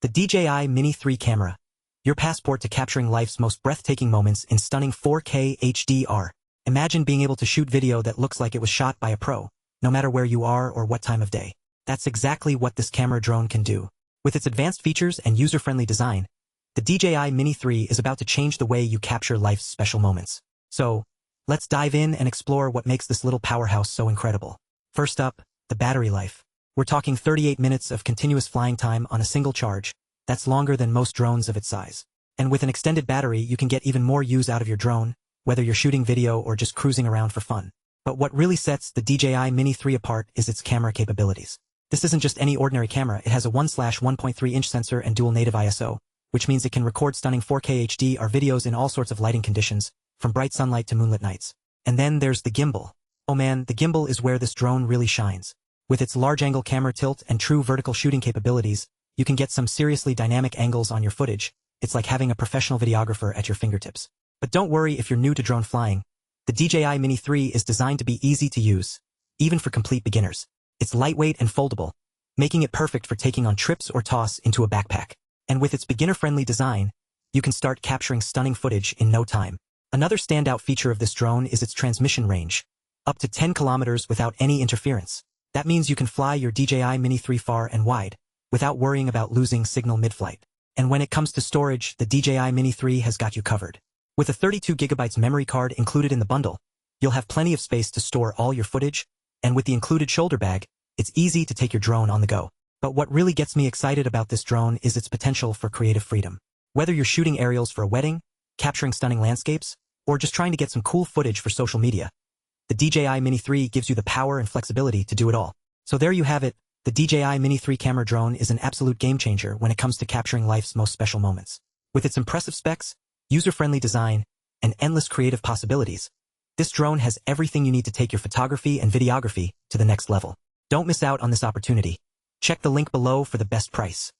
The DJI Mini 3 camera, your passport to capturing life's most breathtaking moments in stunning 4K HDR. Imagine being able to shoot video that looks like it was shot by a pro, no matter where you are or what time of day. That's exactly what this camera drone can do. With its advanced features and user-friendly design, the DJI Mini 3 is about to change the way you capture life's special moments. So, let's dive in and explore what makes this little powerhouse so incredible. First up, the battery life. We're talking 38 minutes of continuous flying time on a single charge. That's longer than most drones of its size. And with an extended battery, you can get even more use out of your drone, whether you're shooting video or just cruising around for fun. But what really sets the DJI Mini 3 apart is its camera capabilities. This isn't just any ordinary camera, it has a 1/1.3-inch sensor and dual native ISO, which means it can record stunning 4K HDR videos in all sorts of lighting conditions, from bright sunlight to moonlit nights. And then there's the gimbal. Oh man, the gimbal is where this drone really shines. With its large-angle camera tilt and true vertical shooting capabilities, you can get some seriously dynamic angles on your footage. It's like having a professional videographer at your fingertips. But don't worry if you're new to drone flying. The DJI Mini 3 is designed to be easy to use, even for complete beginners. It's lightweight and foldable, making it perfect for taking on trips or toss into a backpack. And with its beginner-friendly design, you can start capturing stunning footage in no time. Another standout feature of this drone is its transmission range, up to 10 kilometers without any interference. That means you can fly your DJI Mini 3 far and wide, without worrying about losing signal mid-flight. And when it comes to storage, the DJI Mini 3 has got you covered. With a 32GB memory card included in the bundle, you'll have plenty of space to store all your footage, and with the included shoulder bag, it's easy to take your drone on the go. But what really gets me excited about this drone is its potential for creative freedom. Whether you're shooting aerials for a wedding, capturing stunning landscapes, or just trying to get some cool footage for social media, the DJI Mini 3 gives you the power and flexibility to do it all. So there you have it. The DJI Mini 3 camera drone is an absolute game-changer when it comes to capturing life's most special moments. With its impressive specs, user-friendly design, and endless creative possibilities, this drone has everything you need to take your photography and videography to the next level. Don't miss out on this opportunity. Check the link below for the best price.